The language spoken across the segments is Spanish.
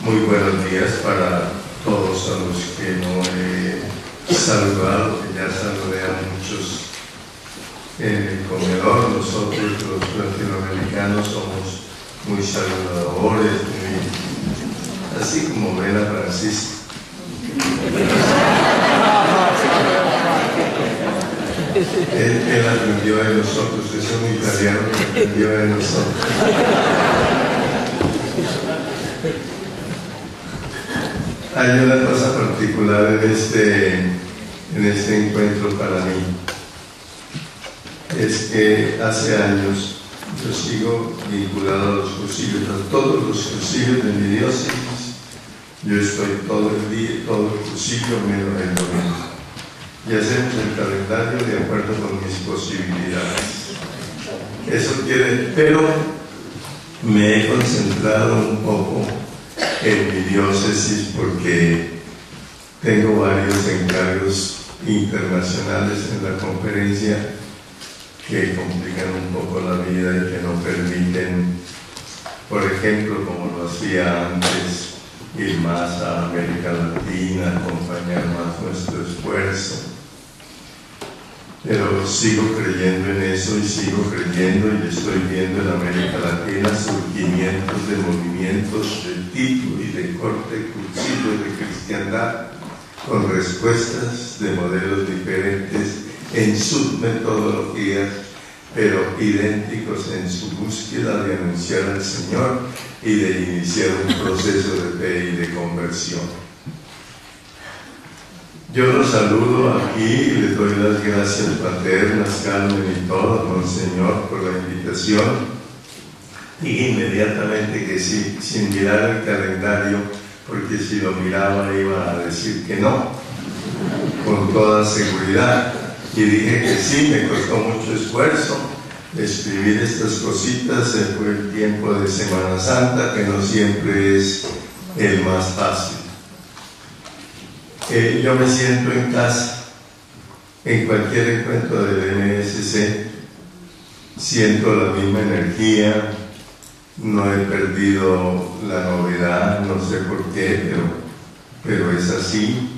Muy buenos días para todos a los que no he saludado, que ya saludé a muchos en el comedor. Nosotros los latinoamericanos somos muy saludadores, así como ven a Francisco. Él aprendió de nosotros, es un italiano que aprendió de nosotros. Hay una cosa particular en este encuentro para mí. Es que hace años yo sigo vinculado a los cursillos, a todos los cursillos de mi diócesis. Yo estoy todo el día, todo el cursillo menos el domingo. Y hacemos el calendario de acuerdo con mis posibilidades. Eso quiere, pero me he concentrado un poco en mi diócesis porque tengo varios encargos internacionales en la conferencia que complican un poco la vida y que no permiten, por ejemplo, como lo hacía antes, ir más a América Latina, acompañar más nuestro esfuerzo. Pero sigo creyendo en eso y sigo creyendo, y estoy viendo en América Latina surgimientos de movimientos de tipo y de corte cursillo de cristiandad con respuestas de modelos diferentes en sus metodologías, pero idénticos en su búsqueda de anunciar al Señor y de iniciar un proceso de fe y de conversión. Yo los saludo aquí y les doy las gracias paternas, Carmen y todos, Monseñor, por la invitación. Y inmediatamente que sí, sin mirar el calendario, porque si lo miraba iba a decir que no, con toda seguridad. Y dije que sí, me costó mucho esfuerzo escribir estas cositas. Fue el tiempo de Semana Santa, que no siempre es el más fácil. Yo me siento en casa, en cualquier encuentro del MSC, siento la misma energía, no he perdido la novedad, no sé por qué, pero es así.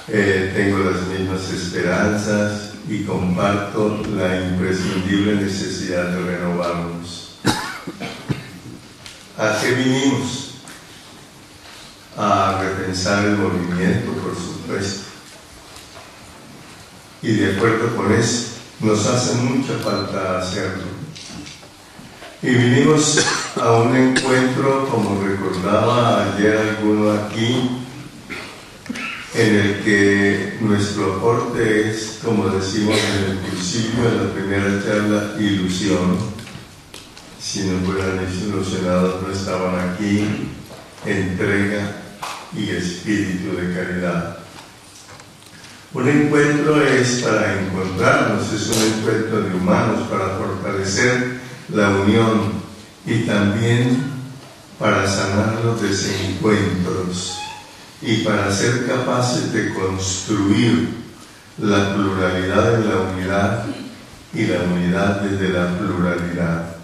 Tengo las mismas esperanzas y comparto la imprescindible necesidad de renovarnos. ¿A qué vinimos? A repensar el movimiento, por supuesto. Y de acuerdo con eso, nos hace mucha falta hacerlo. Y vinimos a un encuentro, como recordaba ayer alguno aquí, en el que nuestro aporte es, como decimos en el cursillo, en la primera charla, ilusión. Si no fueran ilusionados no estaban aquí. Entrega y espíritu de caridad. Un encuentro es para encontrarnos, es un encuentro de humanos para fortalecer la unión y también para sanar los desencuentros y para ser capaces de construir la pluralidad en la unidad y la unidad desde la pluralidad.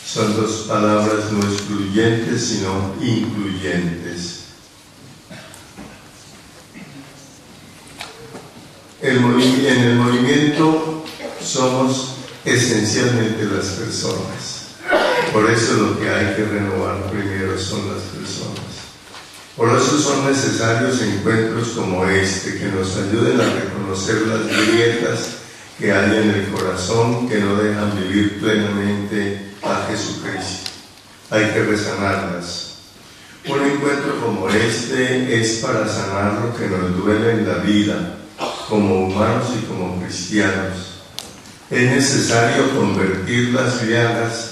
Son dos palabras no excluyentes sino incluyentes. En el movimiento somos esencialmente las personas. Por eso lo que hay que renovar primero son las personas. Por eso son necesarios encuentros como este, que nos ayuden a reconocer las grietas que hay en el corazón que no dejan vivir plenamente a Jesucristo. Hay que resanarlas. Un encuentro como este es para sanar lo que nos duele en la vida, como humanos y como cristianos. Es necesario convertir las llagas,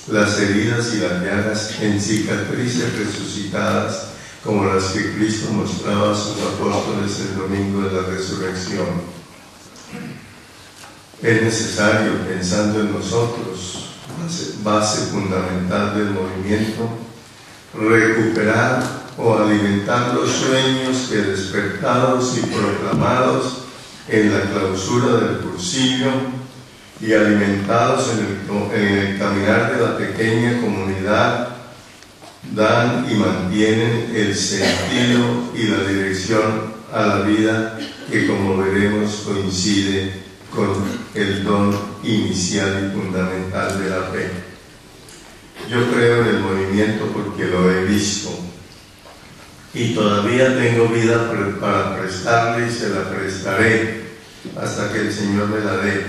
las heridas y las llagas en cicatrices resucitadas, como las que Cristo mostraba a sus apóstoles el domingo de la resurrección. Es necesario, pensando en nosotros, base fundamental del movimiento, recuperar o alimentar los sueños que despertados y proclamados en la clausura del cursillo y alimentados en el caminar de la pequeña comunidad dan y mantienen el sentido y la dirección a la vida que, como veremos, coincide con el don inicial y fundamental de la fe. Yo creo en el movimiento porque lo he visto y todavía tengo vida para prestarle y se la prestaré hasta que el Señor me la dé.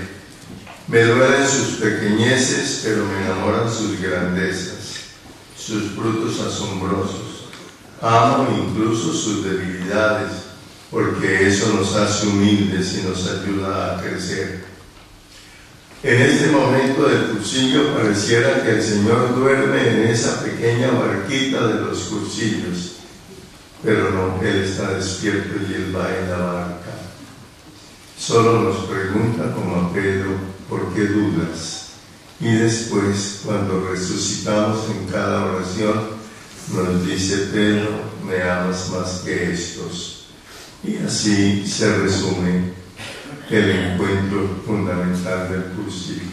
Me duelen sus pequeñeces, pero me enamoran sus grandezas, sus frutos asombrosos. Amo incluso sus debilidades, porque eso nos hace humildes y nos ayuda a crecer. En este momento del cursillo pareciera que el Señor duerme en esa pequeña barquita de los cursillos, pero no, Él está despierto y Él va en la barca. Solo nos pregunta como a Pedro, ¿por qué dudas? Y después, cuando resucitamos en cada oración, nos dice, Pedro, me amas más que estos. Y así se resume el encuentro fundamental del cursillo.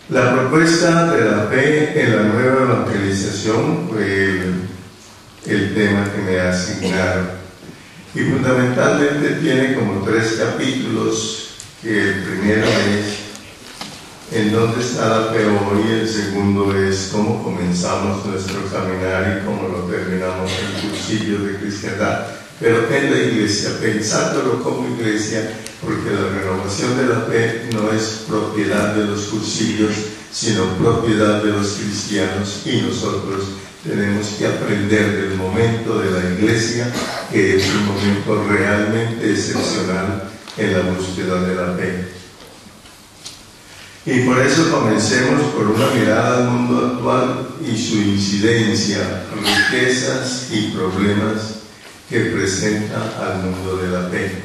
La propuesta de la fe en la nueva evangelización fue el tema que me asignaron. Y fundamentalmente tiene como 3 capítulos, que el primero es en dónde está la fe hoy, el segundo es cómo comenzamos nuestro caminar y cómo lo terminamos en el cursillo de cristiandad. Pero en la iglesia, pensándolo como iglesia, porque la renovación de la fe no es propiedad de los cursillos, sino propiedad de los cristianos, y nosotros tenemos que aprender del momento de la iglesia, que es un momento realmente excepcional en la búsqueda de la fe. Y por eso comencemos por una mirada al mundo actual y su incidencia, riquezas y problemas que presenta al mundo de la fe.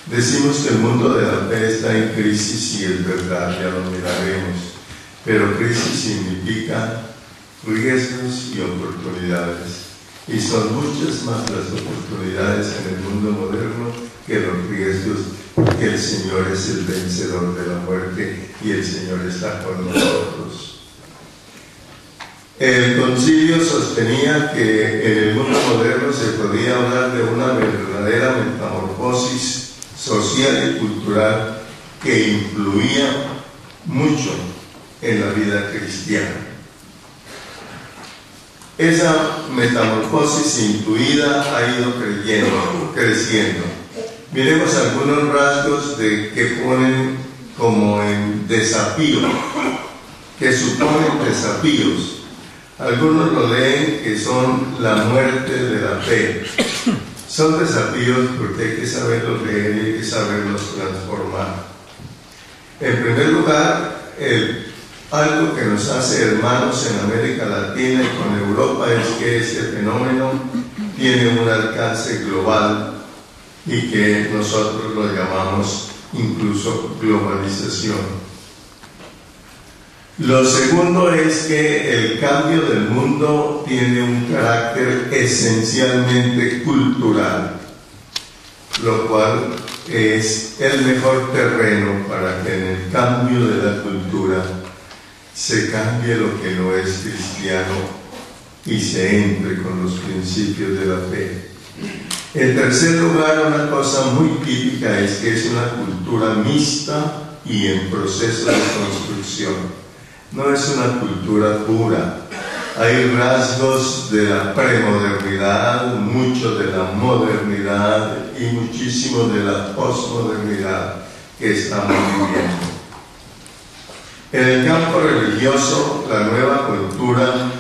Decimos que el mundo de la fe está en crisis y es verdad, ya lo miraremos, pero crisis significa riesgos y oportunidades, y son muchas más las oportunidades en el mundo moderno que los riesgos, porque el Señor es el vencedor de la muerte y el Señor está con nosotros. El concilio sostenía que en el mundo moderno se podía hablar de una verdadera metamorfosis social y cultural que influía mucho en la vida cristiana. Esa metamorfosis influida ha ido creciendo. Miremos algunos rasgos que ponen como en desafío, que suponen desafíos. Algunos lo leen que son la muerte de la fe. Son desafíos porque hay que saberlos leer y hay que saberlos transformar. En primer lugar, algo que nos hace hermanos en América Latina y con Europa es que ese fenómeno tiene un alcance global y que nosotros lo llamamos incluso globalización. Lo segundo es que el cambio del mundo tiene un carácter esencialmente cultural, lo cual es el mejor terreno para que en el cambio de la cultura se cambie lo que no es cristiano y se entre con los principios de la fe. En tercer lugar, una cosa muy típica es que es una cultura mixta y en proceso de construcción. No es una cultura pura. Hay rasgos de la premodernidad, mucho de la modernidad y muchísimo de la posmodernidad que estamos viviendo. En el campo religioso, la nueva cultura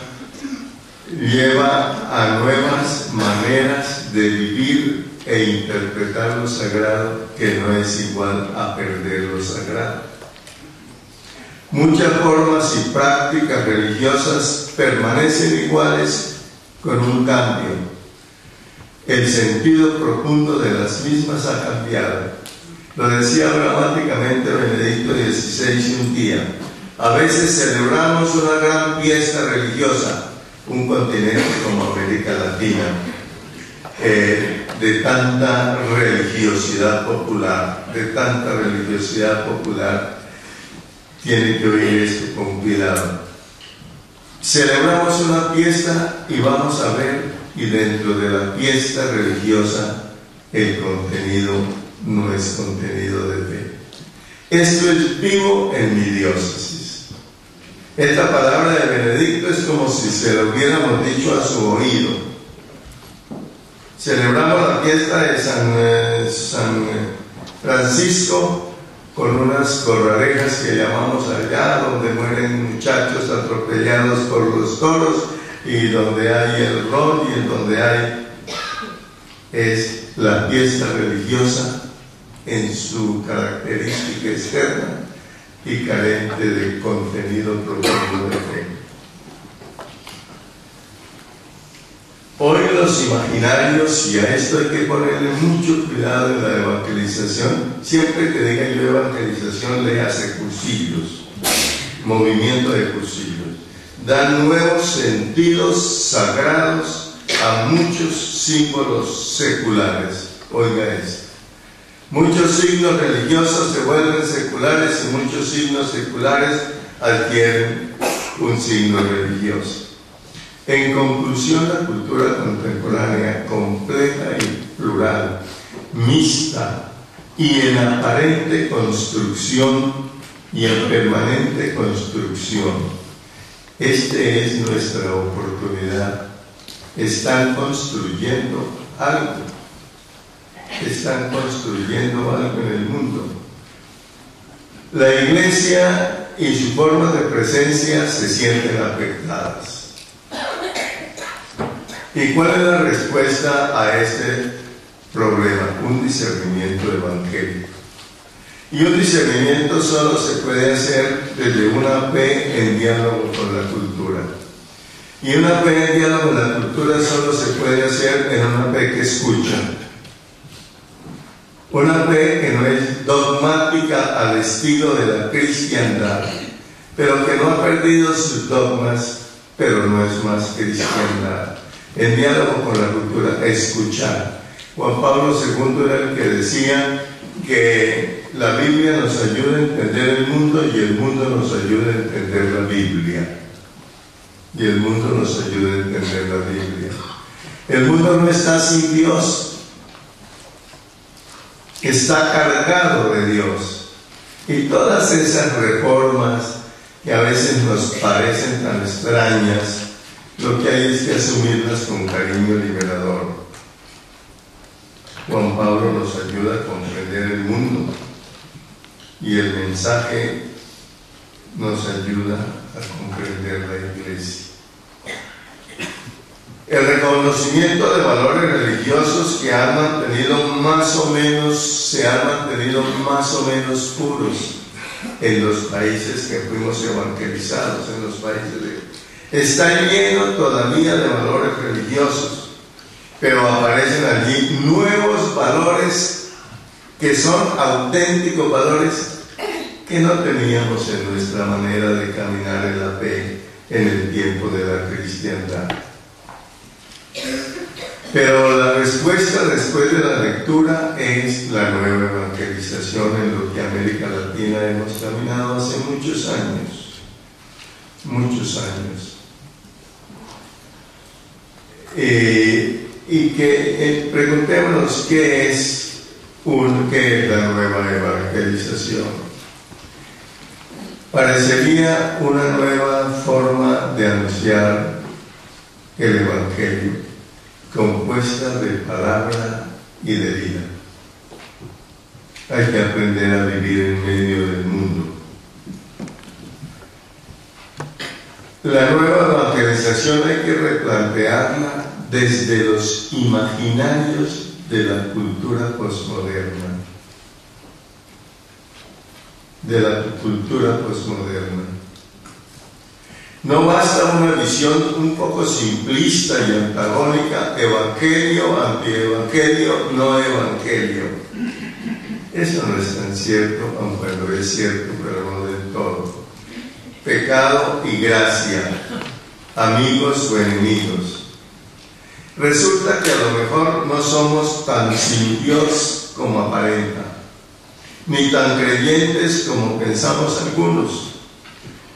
lleva a nuevas maneras de vivir e interpretar lo sagrado, que no es igual a perder lo sagrado. Muchas formas y prácticas religiosas permanecen iguales con un cambio. El sentido profundo de las mismas ha cambiado. Lo decía dramáticamente Benedicto XVI un día. A veces celebramos una gran fiesta religiosa, un continente como América Latina, de tanta religiosidad popular, tiene que oír esto con cuidado. Celebramos una fiesta y vamos a ver, y dentro de la fiesta religiosa, el contenido no es contenido de fe. Esto es vivo en mi diócesis. Esta palabra de Benedicto es como si se lo hubiéramos dicho a su oído. Celebramos la fiesta de San Francisco con unas corralejas que llamamos allá, donde mueren muchachos atropellados por los toros, y donde hay el ron, y en donde hay es la fiesta religiosa en su característica externa y carente de contenido profundo de fe. Hoy los imaginarios, y a esto hay que ponerle mucho cuidado en la evangelización, siempre que diga yo evangelización, léase cursillos, movimiento de cursillos, dan nuevos sentidos sagrados a muchos símbolos seculares. Oiga esto. Muchos signos religiosos se vuelven seculares y muchos signos seculares adquieren un signo religioso. En conclusión, la cultura contemporánea, compleja y plural, mixta y en aparente construcción y en permanente construcción. Este es nuestra oportunidad. Están construyendo algo. Están construyendo algo en el mundo. La Iglesia y su forma de presencia se sienten afectadas. ¿Y cuál es la respuesta a este problema? Un discernimiento evangélico. Y un discernimiento solo se puede hacer desde una fe en diálogo con la cultura. Y una fe en diálogo con la cultura solo se puede hacer en una fe que escucha. Una fe que no es dogmática al estilo de la cristiandad, pero que no ha perdido sus dogmas, pero no es más cristiandad. En diálogo con la cultura, escuchar. Juan Pablo II era el que decía que la Biblia nos ayuda a entender el mundo y el mundo nos ayuda a entender la Biblia. Y el mundo nos ayuda a entender la Biblia. El mundo no está sin Dios, está cargado de Dios. Y todas esas reformas que a veces nos parecen tan extrañas, lo que hay es que asumirlas con cariño liberador. Juan Pablo nos ayuda a comprender el mundo y el mensaje nos ayuda a comprender la Iglesia. El reconocimiento de valores religiosos que han mantenido más o menos, se han mantenido más o menos puros en los países que fuimos evangelizados, en los países está lleno todavía de valores religiosos, pero aparecen allí nuevos valores que son auténticos valores que no teníamos en nuestra manera de caminar en la fe en el tiempo de la cristiandad. Pero la respuesta después de la lectura es la nueva evangelización en lo que América Latina hemos caminado hace muchos años. Muchos años. Y que preguntémonos qué es la nueva evangelización. Parecería una nueva forma de anunciar el Evangelio, compuesta de palabra y de vida. Hay que aprender a vivir en medio del mundo. La nueva evangelización hay que replantearla desde los imaginarios de la cultura posmoderna. De la cultura posmoderna. No basta una visión un poco simplista y antagónica, evangelio, antievangelio, no evangelio. Eso no es tan cierto, aun cuando es cierto, pero no del todo. Pecado y gracia, amigos o enemigos. Resulta que a lo mejor no somos tan sin Dios como aparenta, ni tan creyentes como pensamos algunos.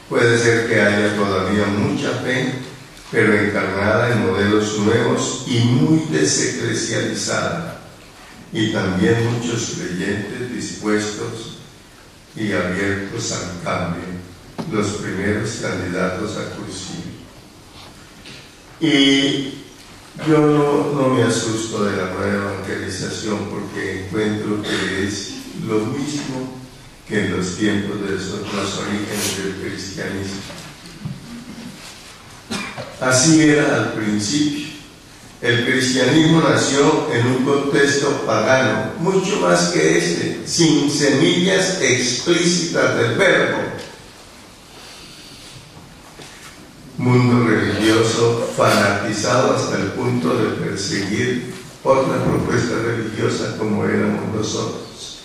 Puede ser que haya todavía mucha fe, pero encarnada en modelos nuevos y muy deseclesializada, y también muchos creyentes dispuestos y abiertos al cambio, los primeros candidatos a cursillo. Y yo no me asusto de la nueva evangelización, porque encuentro que es lo mismo que en los tiempos de los orígenes del cristianismo. Así era al principio. El cristianismo nació en un contexto pagano, mucho más que este, sin semillas explícitas del verbo. Mundo religioso fanatizado hasta el punto de perseguir otra propuesta religiosa como éramos nosotros.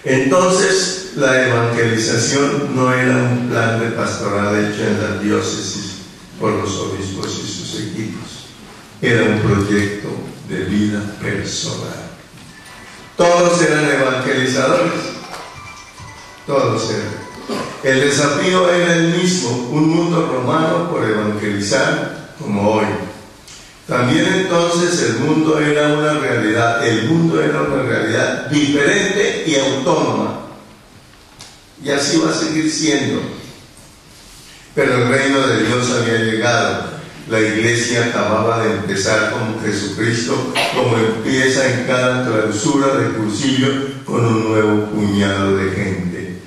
Entonces, la evangelización no era un plan de pastoral hecho en las diócesis por los obispos y sus equipos. Era un proyecto de vida personal. Todos eran evangelizadores. Todos eran. El desafío era el mismo, un mundo romano por evangelizar como hoy. También entonces el mundo era una realidad diferente y autónoma. Y así va a seguir siendo. Pero el reino de Dios había llegado. La iglesia acababa de empezar como Jesucristo, como empieza en cada clausura de cursillo con un nuevo puñado de gente.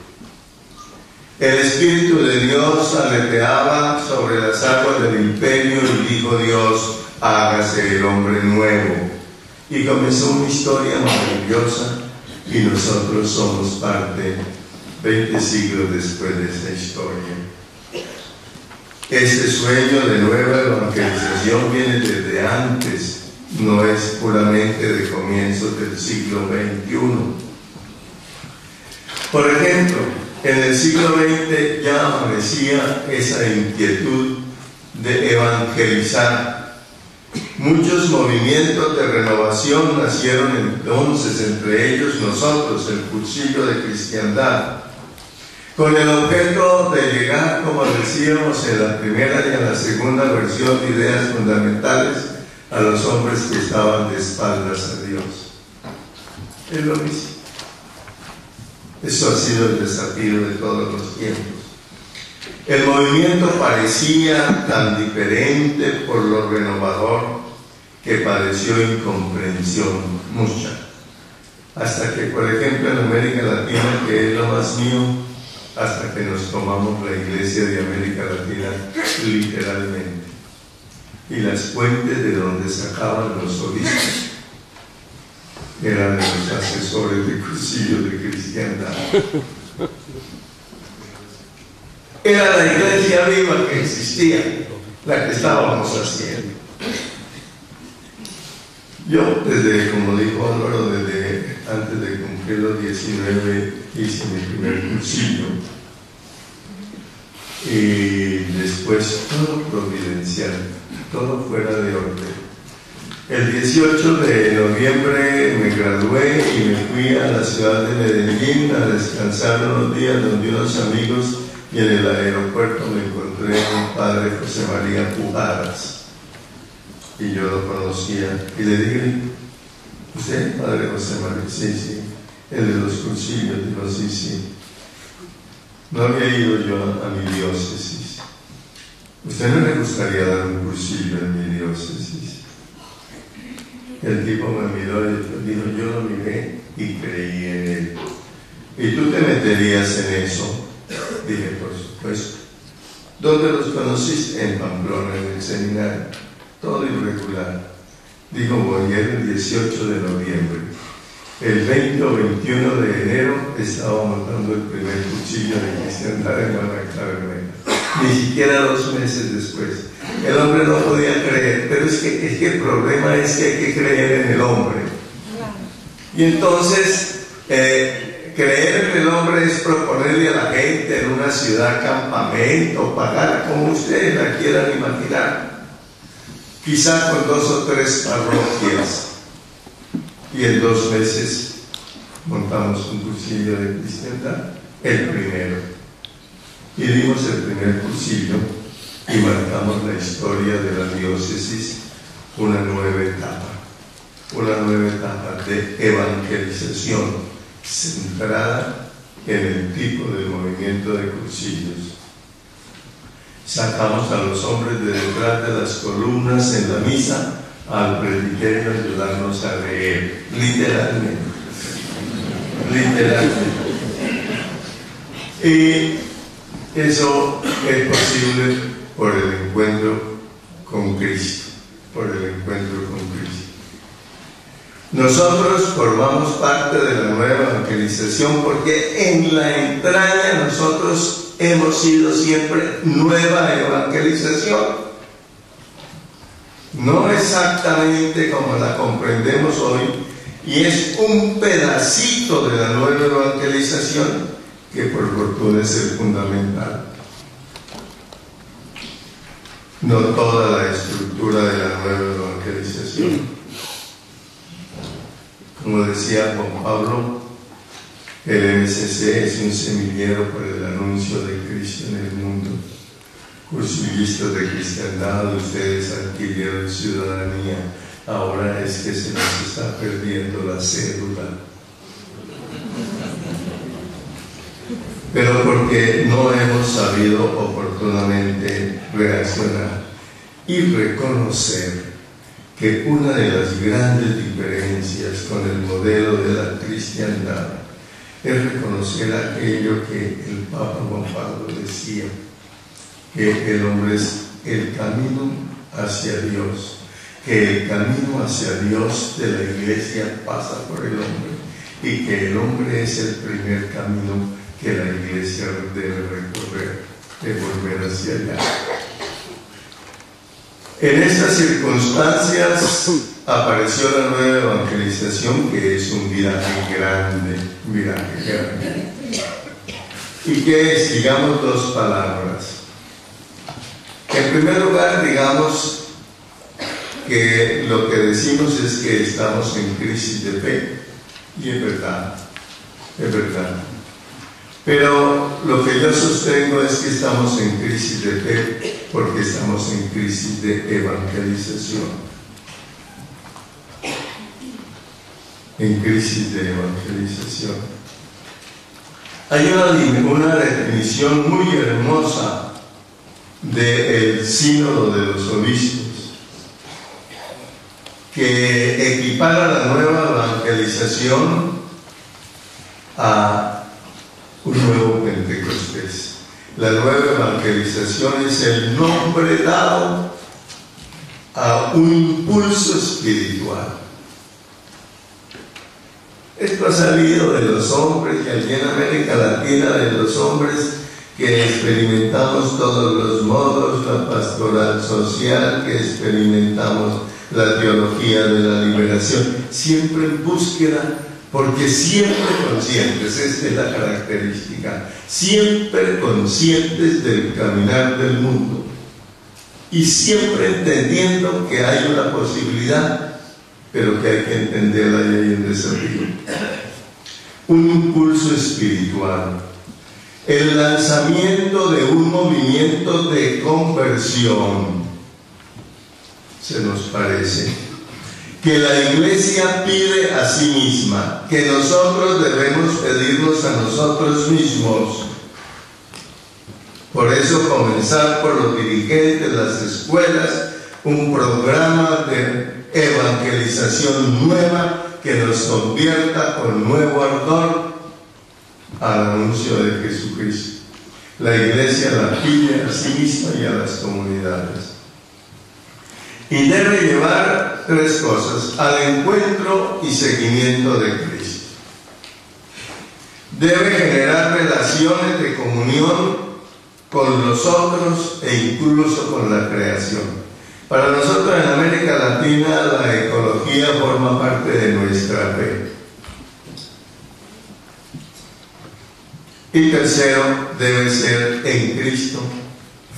El Espíritu de Dios aleteaba sobre las aguas del imperio y dijo Dios: hágase el hombre nuevo. Y comenzó una historia maravillosa, y nosotros somos parte 20 siglos después de esa historia. Este sueño de nueva evangelización viene desde antes, no es puramente de comienzos del siglo XXI. Por ejemplo, en el siglo XX ya amanecía esa inquietud de evangelizar. Muchos movimientos de renovación nacieron entonces, entre ellos nosotros, el Cursillo de Cristiandad, con el objeto de llegar, como decíamos en la primera y en la segunda versión, de ideas fundamentales a los hombres que estaban de espaldas a Dios. Es lo mismo. Eso ha sido el desafío de todos los tiempos. El movimiento parecía tan diferente por lo renovador que padeció incomprensión mucha. Hasta que, por ejemplo, en América Latina, que es lo más mío, hasta que nos tomamos la Iglesia de América Latina literalmente. Y las fuentes de donde sacaban los obispos eran de los asesores de Cursillo de Cristiandad. Era la iglesia viva que existía, la que estábamos haciendo. Yo, desde, como dijo Álvaro, desde antes de cumplir los 19, hice mi primer cursillo. Y después todo providencial, todo fuera de orden. El 18 de noviembre me gradué y me fui a la ciudad de Medellín a descansar unos días donde unos amigos, y en el aeropuerto me encontré a un padre, José María Pujadas, y yo lo conocía, y le dije: ¿usted, padre José María? Sí, sí. El de los cursillos. Dijo: sí, sí. No había ido yo a mi diócesis. ¿Usted no le gustaría dar un cursillo en mi diócesis? El tipo me miró y dijo: yo lo miré y creí en él. ¿Y tú te meterías en eso? Dije: por supuesto. ¿Dónde los conociste? En Pamplona, en el seminario. Todo irregular. Dijo: voy el 18 de noviembre. El 20 o 21 de enero estaba montando el primer cuchillo de cristiandad en Guadalajara. Ni siquiera 2 meses después. El hombre no podía creer, pero es que el problema es que hay que creer en el hombre. Y entonces, creer en el hombre es proponerle a la gente en una ciudad campamento, pagar como ustedes la quieran imaginar, quizá con 2 o 3 parroquias. Y en 2 meses montamos un cursillo de cristiandad, el primero. y dimos el primer cursillo y marcamos la historia de la diócesis, una nueva etapa de evangelización centrada en el tipo de movimiento de cursillos. Sacamos a los hombres de detrás de las columnas en la misa al presbiterio a ayudarnos a leer, literalmente. Y eso es posible por el encuentro con Cristo, Nosotros formamos parte de la nueva evangelización porque en la entraña nosotros hemos sido siempre nueva evangelización. No exactamente como la comprendemos hoy, y es un pedacito de la nueva evangelización que por fortuna es el fundamental. No toda la estructura de la nueva evangelización. Como decía Juan Pablo, el MCC es un semillero por el anuncio de Cristo en el mundo. Cursillistas de cristiandad, ustedes adquirieron ciudadanía, ahora es que se nos está perdiendo la cédula. Pero porque no hemos sabido oportunamente reaccionar y reconocer que una de las grandes diferencias con el modelo de la cristiandad es reconocer aquello que el Papa Juan Pablo decía, que el hombre es el camino hacia Dios, que el camino hacia Dios de la Iglesia pasa por el hombre y que el hombre es el primer camino que la Iglesia debe recorrer, de volver hacia allá. En estas circunstancias apareció la nueva evangelización, que es un viraje grande. ¿Y qué es? Digamos dos palabras. En primer lugar, digamos que lo que decimos es que estamos en crisis de fe, y es verdad. Pero lo que yo sostengo es que estamos en crisis de fe porque estamos en crisis de evangelización. Hay una definición muy hermosa del Sínodo de los Obispos que equipara la nueva evangelización a un nuevo Pentecostés. La nueva evangelización es el nombre dado a un impulso espiritual. Esto ha salido de los hombres, y allí en América Latina de los hombres que experimentamos todos los modos, la pastoral social, que experimentamos la teología de la liberación, siempre en búsqueda, porque siempre conscientes, esta es la característica, siempre conscientes del caminar del mundo y siempre entendiendo que hay una posibilidad, pero que hay que entenderla y hay un desafío. Un impulso espiritual, el lanzamiento de un movimiento de conversión, se nos parece que la Iglesia pide a sí misma, que nosotros debemos pedirnos a nosotros mismos. Por eso comenzar por los dirigentes, las escuelas, un programa de evangelización nueva que nos convierta con nuevo ardor al anuncio de Jesucristo. La Iglesia la pide a sí misma y a las comunidades. Y debe llevar tres cosas: al encuentro y seguimiento de Cristo. Debe generar relaciones de comunión con los otros e incluso con la creación. Para nosotros en América Latina la ecología forma parte de nuestra fe. Y tercero, debe ser en Cristo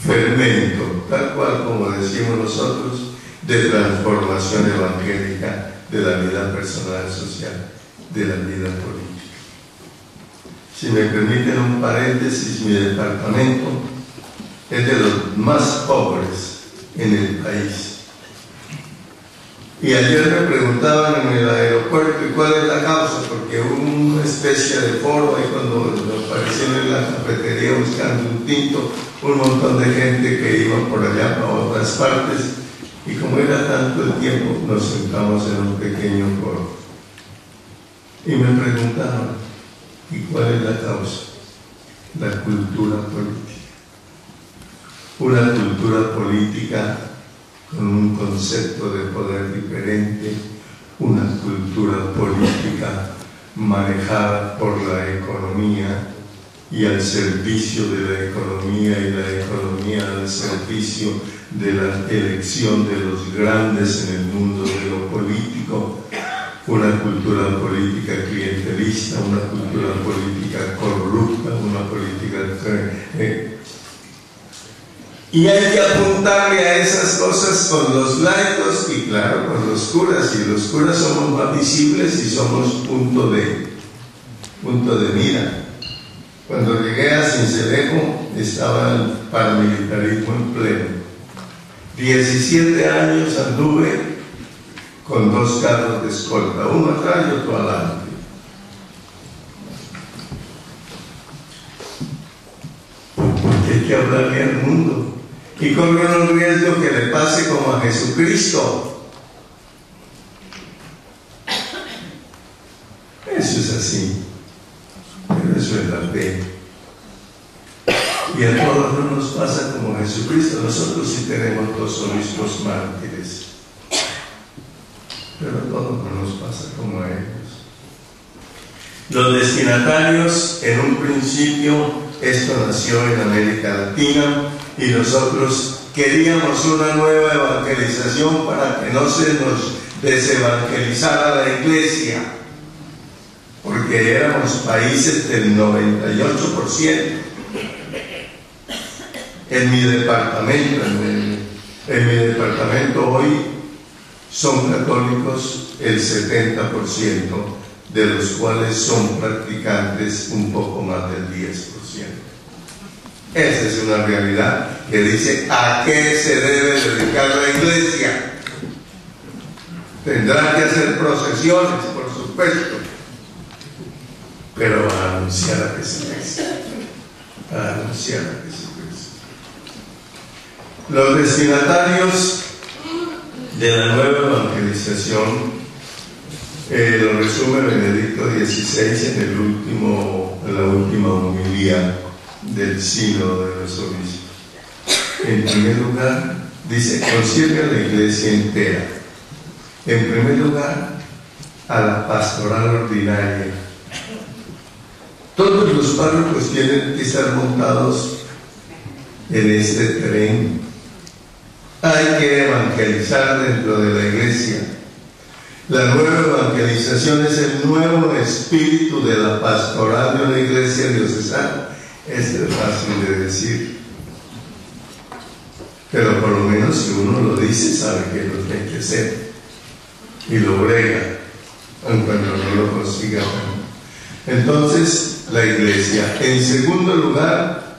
fermento, tal cual como decimos nosotros, de transformación evangélica de la vida personal, social, de la vida política. Si me permiten un paréntesis, mi departamento es de los más pobres en el país. Y ayer me preguntaban en el aeropuerto ¿y cuál es la causa? Porque hubo una especie de foro ahí cuando aparecieron en la cafetería buscando un tinto, un montón de gente que iba por allá para otras partes, y como era tanto el tiempo, nos sentamos en un pequeño foro. Y me preguntaban, ¿y cuál es la causa? La cultura política. Una cultura política con un concepto de poder diferente, una cultura política manejada por la economía y al servicio de la economía, y la economía al servicio de la elección de los grandes en el mundo de lo político, una cultura política clientelista, una cultura política corrupta, una política y hay que apuntarle a esas cosas con los laicos y claro con los curas, y los curas somos más visibles y somos punto de mira. Cuando llegué a Sincelejo estaba el paramilitarismo en pleno. 17 años anduve con 2 carros de escolta, uno atrás y otro adelante. Porque hay que hablarle al mundo. Y corren un riesgo que le pase como a Jesucristo. Eso es así, pero eso es la fe. Y a todos no nos pasa como a Jesucristo. Nosotros sí tenemos 2 obispos mártires, pero a todos no nos pasa como a ellos. Los destinatarios, en un principio, esto nació en América Latina, y nosotros queríamos una nueva evangelización para que no se nos desevangelizara la iglesia, porque éramos países del 98%. En mi departamento hoy son católicos el 70%, de los cuales son practicantes un poco más del 10%. Esa es una realidad que dice a qué se debe dedicar la iglesia. Tendrá que hacer procesiones, por supuesto, pero a anunciar a Jesucristo. A anunciar a Jesucristo. Los destinatarios de la nueva evangelización lo resume Benedicto XVI en la última homilía del sínodo de los obispos. En primer lugar, dice, concierne a la iglesia entera. En primer lugar, a la pastoral ordinaria. Todos los párrocos tienen que estar montados en este tren. Hay que evangelizar dentro de la iglesia. La nueva evangelización es el nuevo espíritu de la pastoral de la iglesia diocesana. Esto es fácil de decir, pero por lo menos si uno lo dice, sabe que lo tiene que hacer y lo brega, aun cuando no lo consiga. Entonces, la iglesia. En segundo lugar,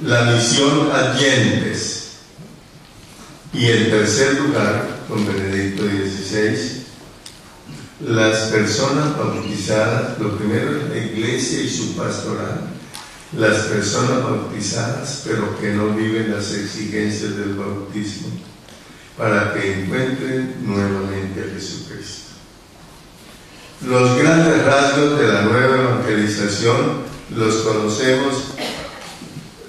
la misión adyentes. Y en tercer lugar, con Benedicto XVI, las personas bautizadas. Lo primero es la iglesia y su pastoral. Las personas bautizadas, pero que no viven las exigencias del bautismo, para que encuentren nuevamente a Jesucristo. Los grandes rasgos de la nueva evangelización los conocemos,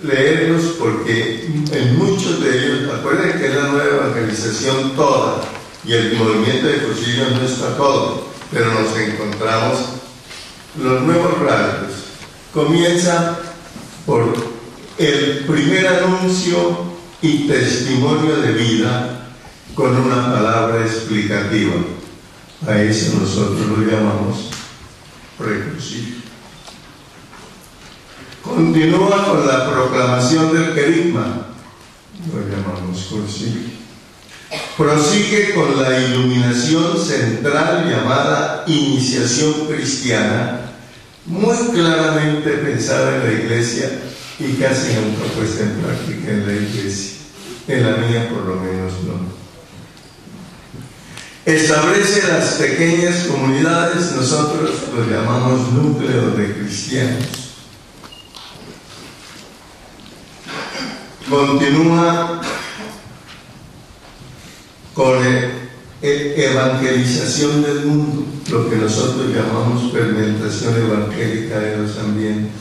leerlos porque en muchos de ellos, acuérdense que es la nueva evangelización toda, y el movimiento de Cursillos no está todo, pero nos encontramos los nuevos rasgos. Comienza por el primer anuncio y testimonio de vida con una palabra explicativa. A eso nosotros lo llamamos precursillo. Continúa con la proclamación del querigma, lo llamamos cursillo. Prosigue con la iluminación central llamada iniciación cristiana, muy claramente pensada en la iglesia y casi nunca puesta en práctica en la iglesia. En la mía por lo menos no. Establece las pequeñas comunidades, nosotros los llamamos núcleos de cristianos. Continúa con evangelización del mundo, lo que nosotros llamamos fermentación evangélica de los ambientes.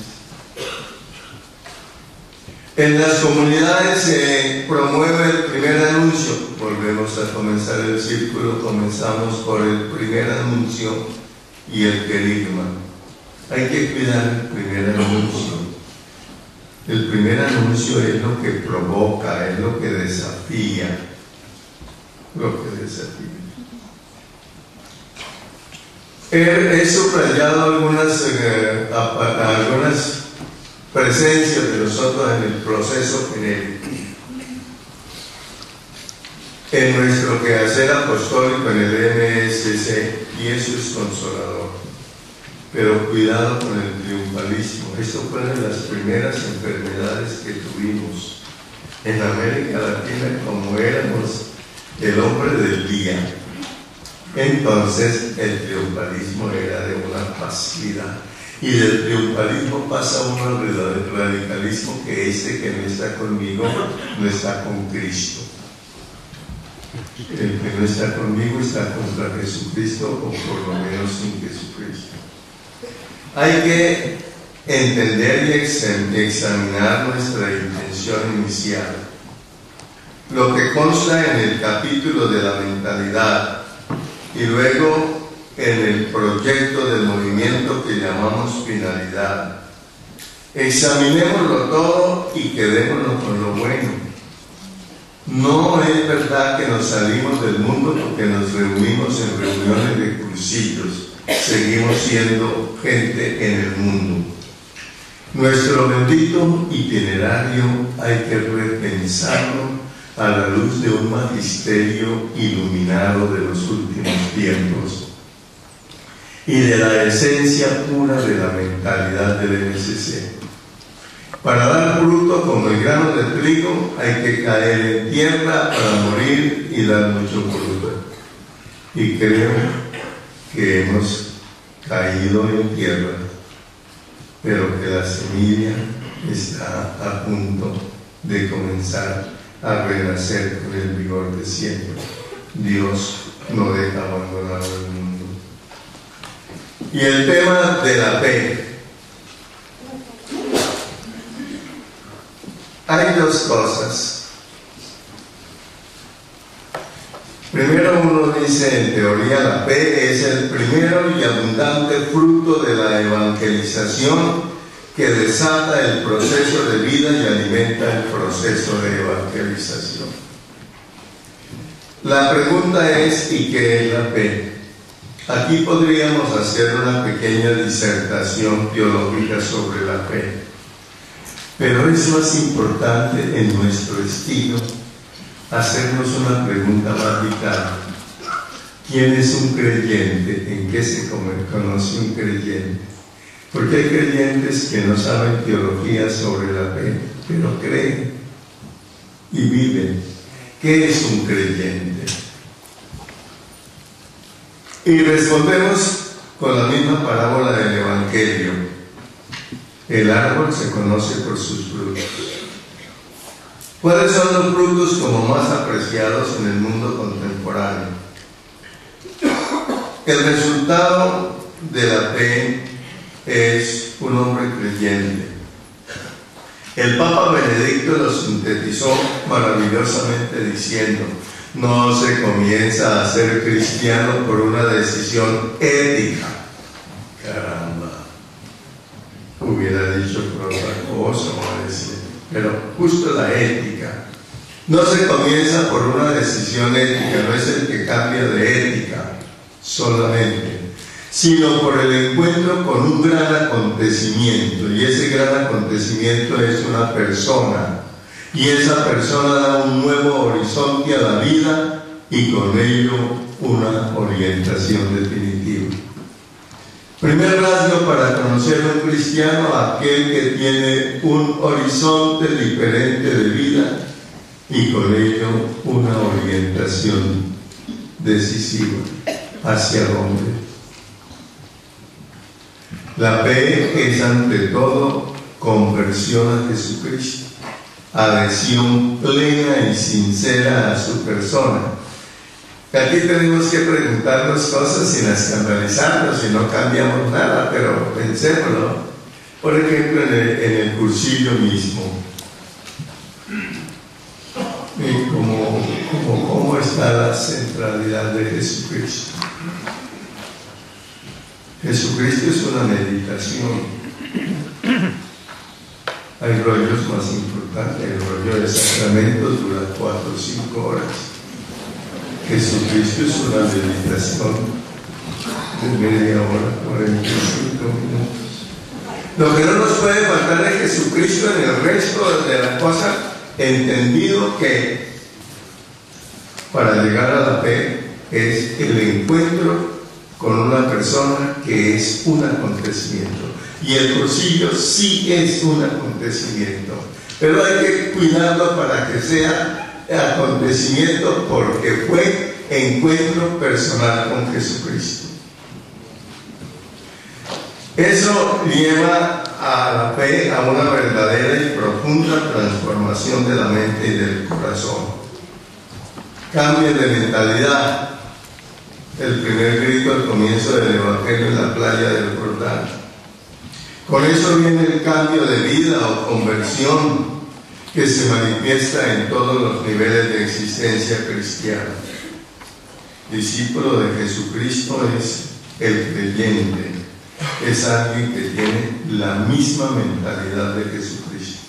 En las comunidades se promueve el primer anuncio. Volvemos a comenzar el círculo, comenzamos por el primer anuncio y el querigma. Hay que cuidar el primer anuncio. El primer anuncio es lo que provoca, es lo que desafía. He subrayado algunas presencias de nosotros en el proceso genérico. En nuestro quehacer apostólico en el MSC, y eso es consolador. Pero cuidado con el triunfalismo. Esto fue una de las primeras enfermedades que tuvimos en América Latina, como éramos el hombre del día. Entonces el triunfalismo era de una pasividad, y del triunfalismo pasa uno al radicalismo, que que no está conmigo no está con Cristo. El que no está conmigo está contra Jesucristo, o por lo menos sin Jesucristo. Hay que entender y examinar nuestra intención inicial. Lo que consta en el capítulo de la mentalidad y luego en el proyecto del movimiento que llamamos finalidad. Examinémoslo todo y quedémonos con lo bueno. No es verdad que nos salimos del mundo porque nos reunimos en reuniones de cursillos. Seguimos siendo gente en el mundo. Nuestro bendito itinerario hay que repensarlo a la luz de un magisterio iluminado de los últimos tiempos y de la esencia pura de la mentalidad del MSC. Para dar fruto como el grano de trigo hay que caer en tierra para morir y dar mucho fruto. Y creo que hemos caído en tierra, pero que la semilla está a punto de comenzar a renacer con el vigor de siempre. Dios no deja abandonado el mundo. Y el tema de la fe. Hay dos cosas. Primero, uno dice, en teoría, la fe es el primero y abundante fruto de la evangelización que desata el proceso de vida y alimenta el proceso de evangelización. La pregunta es, ¿y qué es la fe? Aquí podríamos hacer una pequeña disertación teológica sobre la fe, pero es más importante en nuestro estilo hacernos una pregunta más vital. ¿Quién es un creyente? ¿En qué se conoce un creyente? Porque hay creyentes que no saben teología sobre la fe, pero creen y viven. ¿Qué es un creyente? Y respondemos con la misma parábola del Evangelio. El árbol se conoce por sus frutos. ¿Cuáles son los frutos como más apreciados en el mundo contemporáneo? El resultado de la fe es un hombre creyente. El Papa Benedicto lo sintetizó maravillosamente diciendo: no se comienza a ser cristiano por una decisión ética. Caramba, hubiera dicho por otra cosa, pero justo la ética. No se comienza por una decisión ética, no es el que cambia de ética solamente, sino por el encuentro con un gran acontecimiento, y ese gran acontecimiento es una persona, y esa persona da un nuevo horizonte a la vida y con ello una orientación definitiva. Primer rasgo para conocer a un cristiano: aquel que tiene un horizonte diferente de vida y con ello una orientación decisiva hacia dónde. La fe es ante todo conversión a Jesucristo, adhesión plena y sincera a su persona. Aquí tenemos que preguntarnos cosas sin escandalizarnos y no cambiamos nada, pero pensémoslo. Por ejemplo, en el cursillo mismo, ¿cómo está la centralidad de Jesucristo? Jesucristo es una meditación. Hay rollos más importantes. El rollo de sacramentos dura 4 o 5 horas. Jesucristo es una meditación de media hora, 45 minutos. Lo que no nos puede faltar es Jesucristo en el resto de la cosa, entendido que para llegar a la fe es el encuentro con una persona que es un acontecimiento. Y el cursillo sí es un acontecimiento, pero hay que cuidarlo para que sea acontecimiento, porque fue encuentro personal con Jesucristo. Eso lleva a la fe a una verdadera y profunda transformación de la mente y del corazón. Cambio de mentalidad. El primer grito al comienzo del Evangelio en la playa del Jordán. Con eso viene el cambio de vida o conversión que se manifiesta en todos los niveles de existencia cristiana. Discípulo de Jesucristo es el creyente, es alguien que tiene la misma mentalidad de Jesucristo.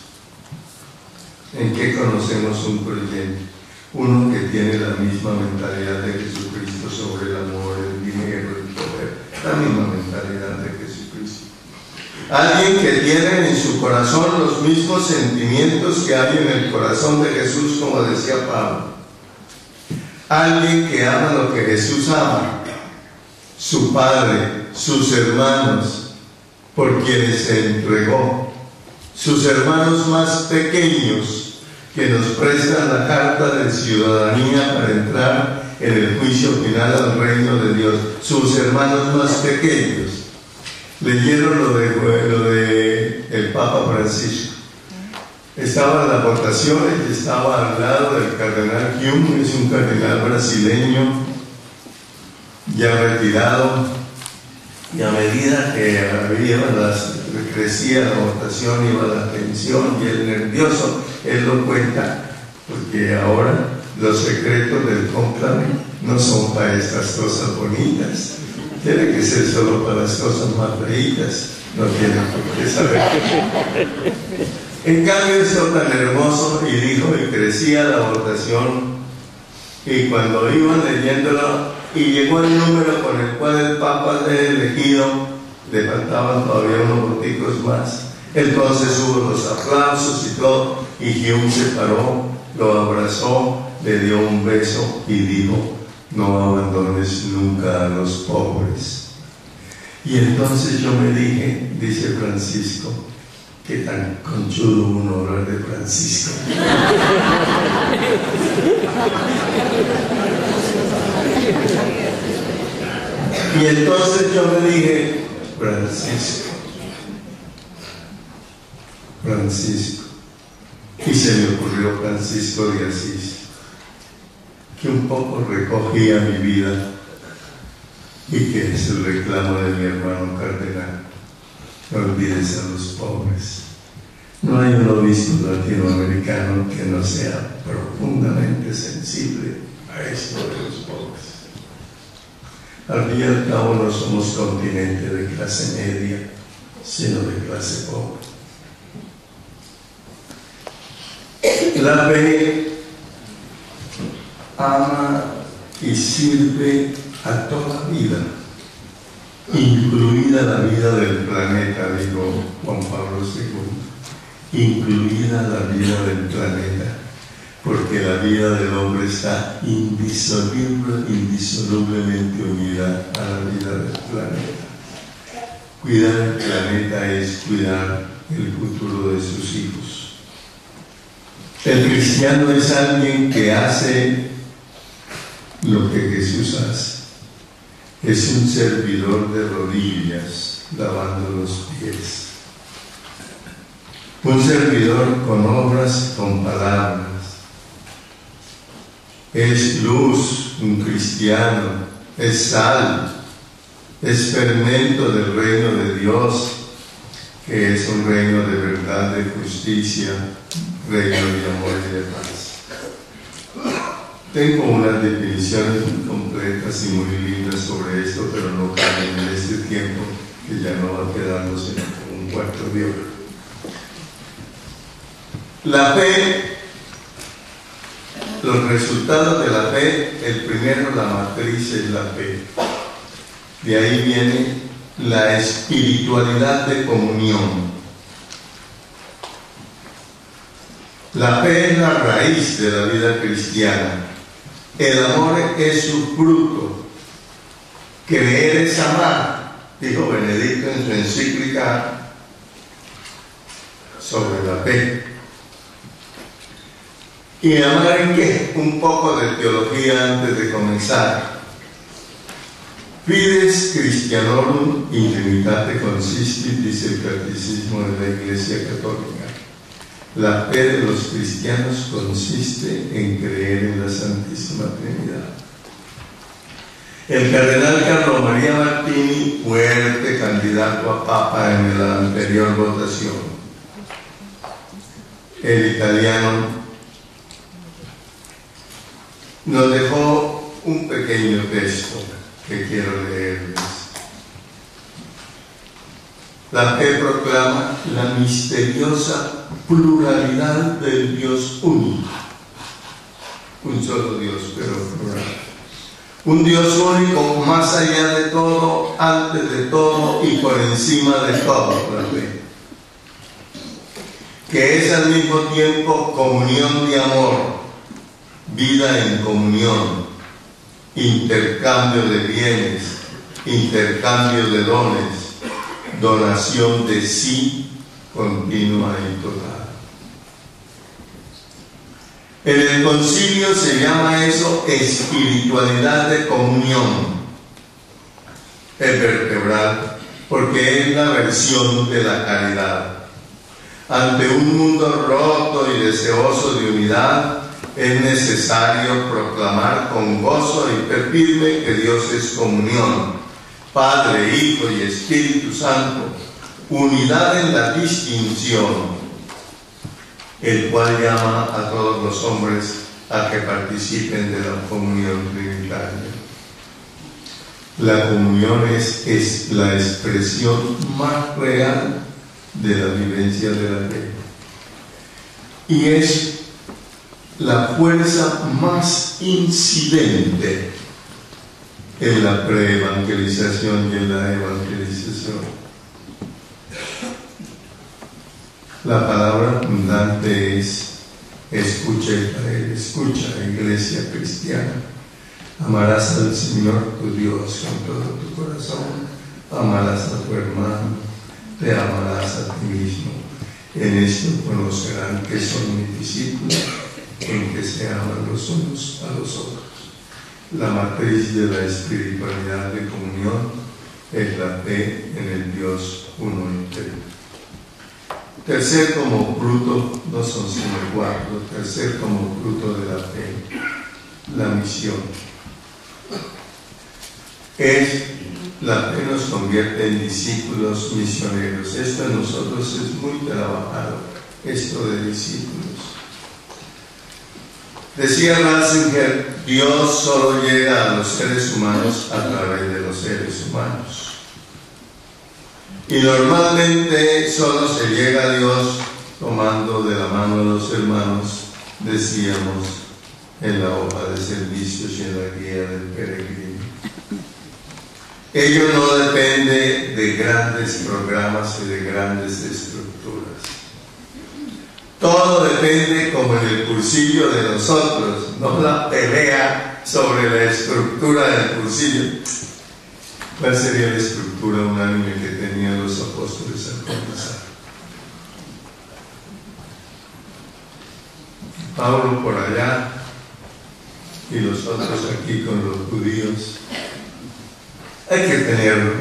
¿En qué conocemos un creyente? Uno que tiene la misma mentalidad de Jesucristo sobre el amor, el dinero, el poder, la misma mentalidad de Jesucristo. Alguien que tiene en su corazón los mismos sentimientos que hay en el corazón de Jesús, como decía Pablo. Alguien que ama lo que Jesús ama, su Padre, sus hermanos, por quienes se entregó, sus hermanos más pequeños, que nos prestan la carta de ciudadanía para entrar en el juicio final al reino de Dios, sus hermanos más pequeños. Leyeron lo de el Papa Francisco. Estaba en las votaciones y estaba al lado del cardenal Hume, es un cardenal brasileño ya retirado, y a medida que crecía la votación, iba la tensión y el nervioso. Él lo cuenta, porque ahora los secretos del cónclave no son para estas cosas bonitas, tiene que ser solo para las cosas más feitas, no tienen por qué saber. En cambio, esto tan hermoso, y dijo, y crecía la votación, y cuando iban leyéndolo y llegó el número con el cual el Papa fue elegido, le faltaban todavía unos voticos más. Entonces hubo los aplausos y todo, y Hume se paró, lo abrazó, le dio un beso y dijo: no abandones nunca a los pobres. Y entonces yo me dije, dice Francisco, qué tan conchudo uno hablar de Francisco. Y entonces yo me dije, Francisco, y se me ocurrió Francisco de Asís, que un poco recogía mi vida y que es el reclamo de mi hermano cardenal: no olvides a los pobres. No hay un obispo latinoamericano que no sea profundamente sensible a esto de los pobres. Al fin y al cabo no somos continente de clase media, sino de clase pobre. La fe ama y sirve a toda vida, incluida la vida del planeta, dijo Juan Pablo II, incluida la vida del planeta, porque la vida del hombre está indisolublemente unida a la vida del planeta. Cuidar el planeta es cuidar el futuro de sus hijos. El cristiano es alguien que hace lo que Jesús hace. Es un servidor de rodillas, lavando los pies. Un servidor con obras, con palabras. Es luz, un cristiano. Es sal. Es fermento del reino de Dios, que es un reino de verdad, de justicia, reino de amor y de paz. Tengo unas definiciones muy completas y muy lindas sobre esto, pero no caben en este tiempo, que ya no va a quedarnos en un cuarto de hora. La fe, los resultados de la fe, el primero, la matriz es la fe. De ahí viene la espiritualidad de comunión. La fe es la raíz de la vida cristiana. El amor es su fruto. Creer es amar, dijo Benedicto en su encíclica sobre la fe. ¿Y amar en qué? Un poco de teología antes de comenzar. Fides Christianorum in Trinitate consistit, dice el Catecismo de la Iglesia Católica. La fe de los cristianos consiste en creer en la Santísima Trinidad. El cardenal Carlo María Martini, fuerte candidato a papa en la anterior votación. El italiano nos dejó un pequeño texto que quiero leerles. La fe proclama la misteriosa pluralidad del Dios único. Un solo Dios, pero plural. Un Dios único, más allá de todo, antes de todo y por encima de todo, la fe. Que es al mismo tiempo comunión de amor, vida en comunión, intercambio de bienes, intercambio de dones, donación de sí continua y total. En el concilio se llama eso espiritualidad de comunión. Es vertebral porque es la versión de la caridad. Ante un mundo roto y deseoso de unidad, es necesario proclamar con gozo y fe firme que Dios es comunión, Padre, Hijo y Espíritu Santo, unidad en la distinción, el cual llama a todos los hombres a que participen de la comunión trinitaria. La comunión es la expresión más real de la vivencia de la fe y es la fuerza más incidente en la pre-evangelización y en la evangelización. La palabra fundante es escucha, Israel, escucha, iglesia cristiana. Amarás al Señor tu Dios con todo tu corazón, amarás a tu hermano, te amarás a ti mismo. En esto conocerán que son mis discípulos, en que se aman los unos a los otros. La matriz de la espiritualidad de comunión es la fe en el Dios uno y trino. Tercer como fruto, no son sino cuatro, tercer como fruto de la fe, la misión. La fe nos convierte en discípulos misioneros. Esto en nosotros es muy trabajado, esto de discípulos. Decía Ratzinger, Dios solo llega a los seres humanos a través de los seres humanos. Y normalmente solo se llega a Dios tomando de la mano a los hermanos, decíamos en la hoja de servicios y en la guía del peregrino. Ello no depende de grandes programas y de grandes estructuras. Todo depende, como en el cursillo, de nosotros, no la pelea sobre la estructura del cursillo. ¿Cuál sería la estructura unánime que tenían los apóstoles al comenzar? Pablo por allá y los otros aquí con los judíos. Hay que tener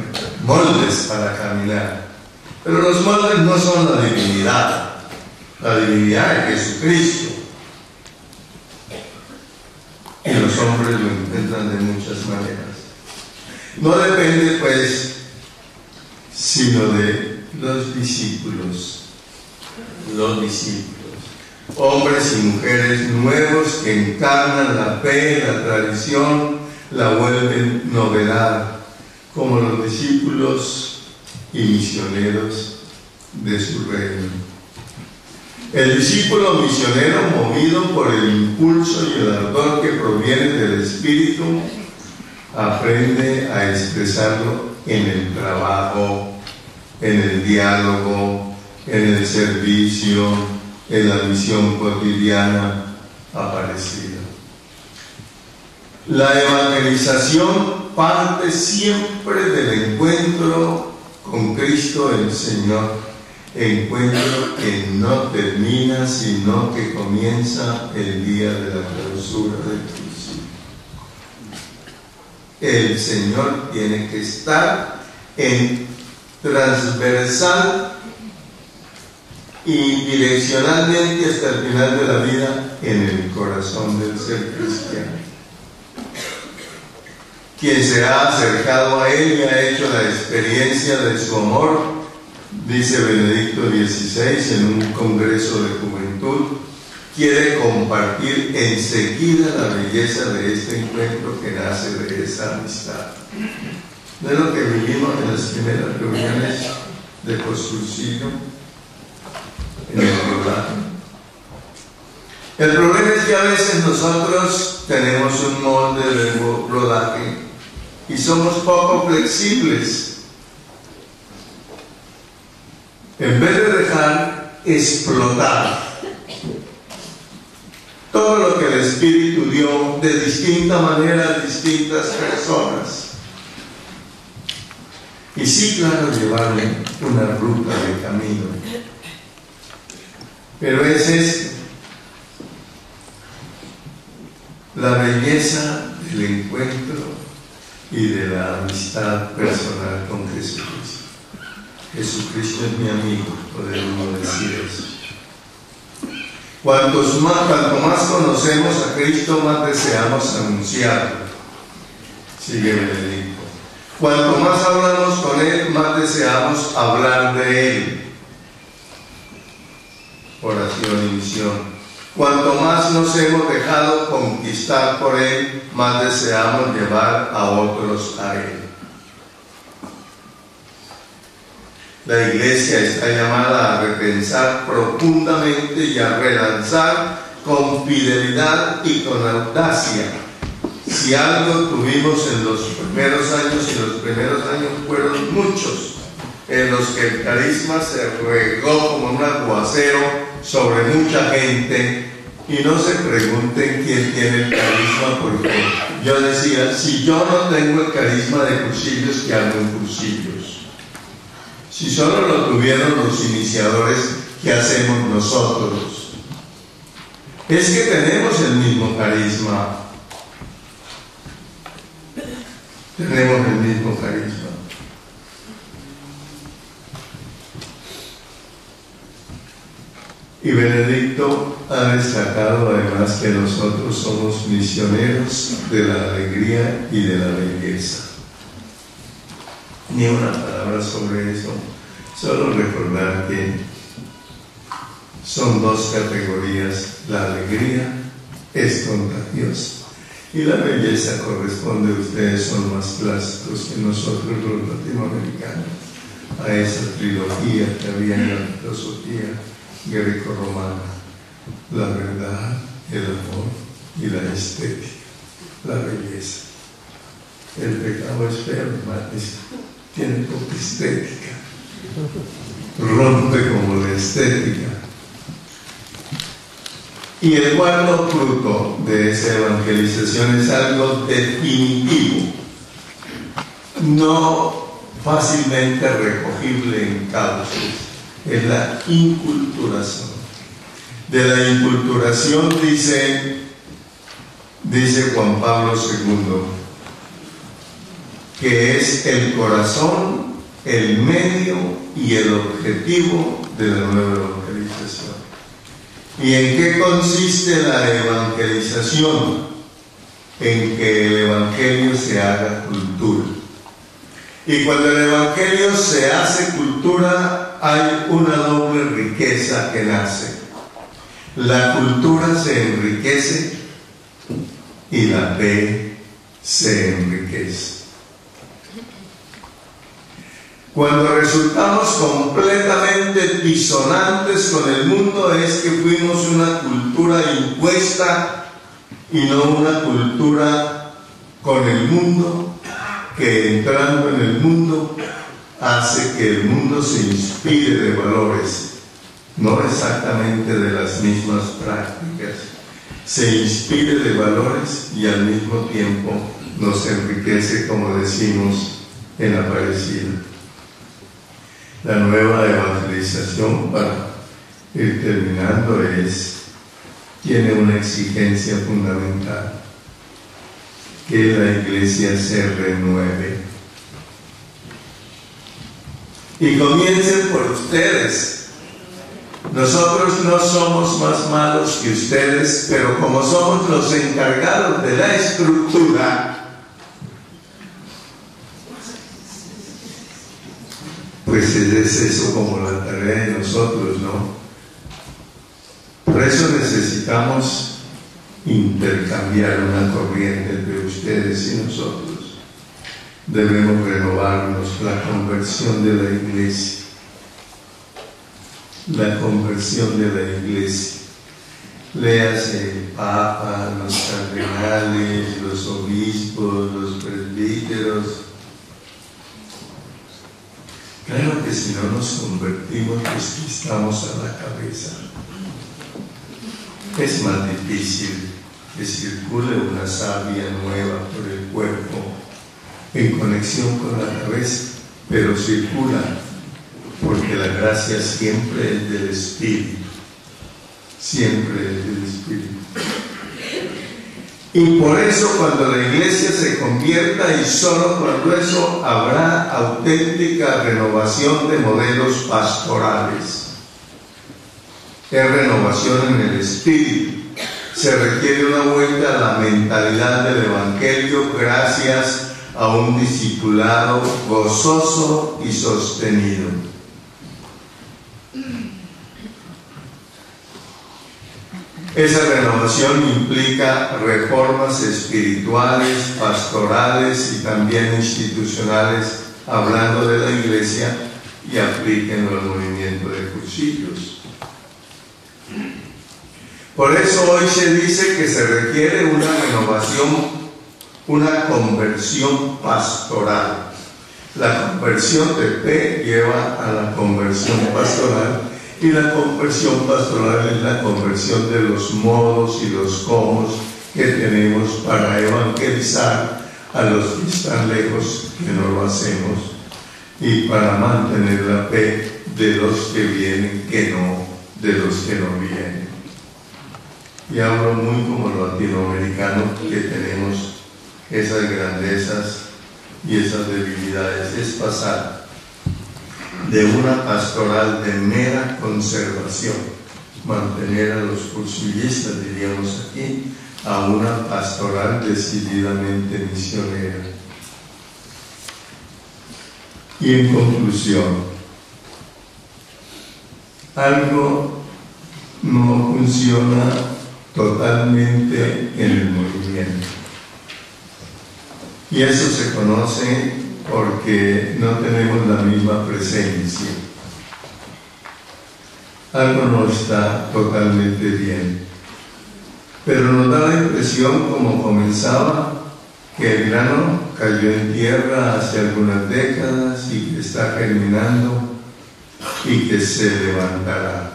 moldes para caminar, pero los moldes no son la divinidad de Jesucristo, y los hombres lo intentan de muchas maneras. No depende pues sino de los discípulos, hombres y mujeres nuevos que encarnan la fe, la tradición, la vuelven novedad, como los discípulos y misioneros de su reino. El discípulo misionero, movido por el impulso y el ardor que proviene del Espíritu, aprende a expresarlo en el trabajo, en el diálogo, en el servicio, en la misión cotidiana aparecida. La evangelización parte siempre del encuentro con Cristo el Señor, encuentro que no termina sino que comienza el día de la clausura del juicio. El Señor tiene que estar en transversal y direccionalmente hasta el final de la vida en el corazón del ser cristiano. Quien se ha acercado a Él y ha hecho la experiencia de su amor, dice Benedicto XVI en un congreso de juventud, quiere compartir enseguida la belleza de este encuentro que nace de esa amistad. ¿No es lo que vivimos en las primeras reuniones de Posurcillo, en el rodaje? El problema es que a veces nosotros tenemos un molde de rodaje y somos poco flexibles. En vez de dejar explotar todo lo que el Espíritu dio de distinta manera a distintas personas, y sí, claro, llevarle una ruta de camino, pero es esto, la belleza del encuentro y de la amistad personal con Jesucristo. Jesucristo es mi amigo, podemos decir eso. Cuanto más conocemos a Cristo, más deseamos anunciarlo. Sigue Benedicto. Cuanto más hablamos con Él, más deseamos hablar de Él. Oración y misión. Cuanto más nos hemos dejado conquistar por Él, más deseamos llevar a otros a Él. La Iglesia está llamada a repensar profundamente y a relanzar con fidelidad y con audacia. Si algo tuvimos en los primeros años, y los primeros años fueron muchos, en los que el carisma se regó como un aguacero sobre mucha gente, y no se pregunten quién tiene el carisma, porque yo decía, si yo no tengo el carisma de Cursillos, ¿qué hago en Cursillos? Si solo lo tuvieron los iniciadores, ¿qué hacemos nosotros? Es que tenemos el mismo carisma. Tenemos el mismo carisma. Y Benedicto ha destacado además que nosotros somos misioneros de la alegría y de la belleza. Ni una palabra sobre eso, solo recordar que son dos categorías. La alegría es contagiosa y la belleza corresponde. Ustedes son más clásicos que nosotros los latinoamericanos, a esa trilogía que había en la filosofía greco-romana: la verdad, el amor y la estética, la belleza. El pecado es feo, tiene poca estética, rompe como la estética. Y el cuarto fruto de esa evangelización es algo definitivo. no fácilmente recogible en cauces, es la inculturación. De la inculturación dice Juan Pablo II, que es el corazón, el medio y el objetivo de la nueva evangelización. ¿Y en qué consiste la evangelización? En que el evangelio se haga cultura. Y cuando el evangelio se hace cultura, hay una doble riqueza que nace. La cultura se enriquece y la fe se enriquece. Cuando resultamos completamente disonantes con el mundo, es que fuimos una cultura impuesta y no una cultura con el mundo, que entrando en el mundo hace que el mundo se inspire de valores, no exactamente de las mismas prácticas, se inspire de valores y al mismo tiempo nos enriquece, como decimos en Aparecida. La nueva evangelización, para ir terminando, tiene una exigencia fundamental: que la iglesia se renueve. Y comiencen por ustedes. Nosotros no somos más malos que ustedes, pero como somos los encargados de la estructura, pues es eso como la tarea de nosotros, ¿no? Por eso necesitamos intercambiar una corriente entre ustedes y nosotros. Debemos renovarnos, la conversión de la iglesia. La conversión de la iglesia. Léase el Papa, los cardenales, los obispos, los presbíteros. Claro que si no nos convertimos, pues que estamos a la cabeza. Es más difícil que circule una savia nueva por el cuerpo en conexión con la cabeza, pero circula, porque la gracia siempre es del Espíritu, siempre es del Espíritu. Y por eso cuando la iglesia se convierta, y solo cuando eso, habrá auténtica renovación de modelos pastorales. Es renovación en el espíritu. Se requiere una vuelta a la mentalidad del evangelio gracias a un discipulado gozoso y sostenido. Esa renovación implica reformas espirituales, pastorales y también institucionales, hablando de la iglesia, y aplíquenlo al movimiento de cursillos. Por eso hoy se dice que se requiere una renovación, una conversión pastoral. La conversión de fe lleva a la conversión pastoral, y la conversión pastoral es la conversión de los modos y los cómo que tenemos para evangelizar a los que están lejos, que no lo hacemos, y para mantener la fe de los que vienen, que no de los que no vienen. Y hablo muy como latinoamericano, que tenemos esas grandezas y esas debilidades. Es pasar de una pastoral de mera conservación, mantener a los cursillistas, diríamos aquí, a una pastoral decididamente misionera. Y en conclusión, algo no funciona totalmente en el movimiento. Y eso se conoce porque no tenemos la misma presencia. Algo no está totalmente bien. Pero nos da la impresión, como comenzaba, que el grano cayó en tierra hace algunas décadas y que está germinando y que se levantará,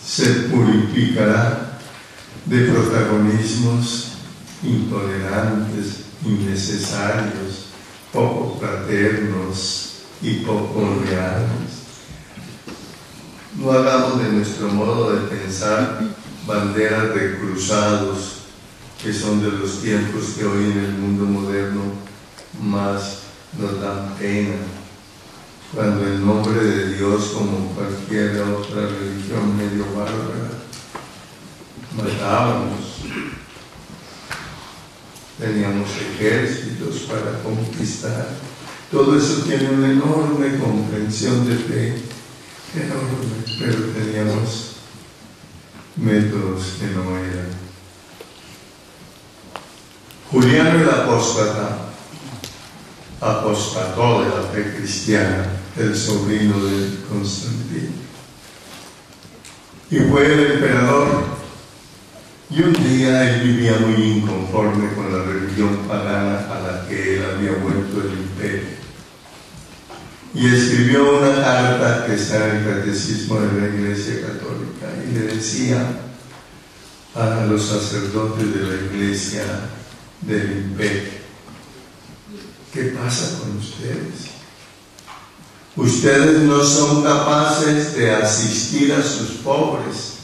se purificará de protagonismos intolerantes, innecesarios, poco fraternos y poco leales. No hagamos de nuestro modo de pensar banderas de cruzados, que son de los tiempos que hoy en el mundo moderno más nos dan pena, cuando en nombre de Dios, como cualquier otra religión medio bárbara, matábamos, teníamos ejércitos para conquistar. Todo eso tiene una enorme comprensión de fe, enorme, pero teníamos métodos que no eran. Juliano el apóstata apostató de la fe cristiana, el sobrino de Constantino, y fue el emperador. Y un día él vivía muy inconforme con la religión pagana a la que él había vuelto el imperio, y escribió una carta que está en el Catecismo de la Iglesia Católica, y le decía a los sacerdotes de la Iglesia del imperio: ¿qué pasa con ustedes? Ustedes no son capaces de asistir a sus pobres.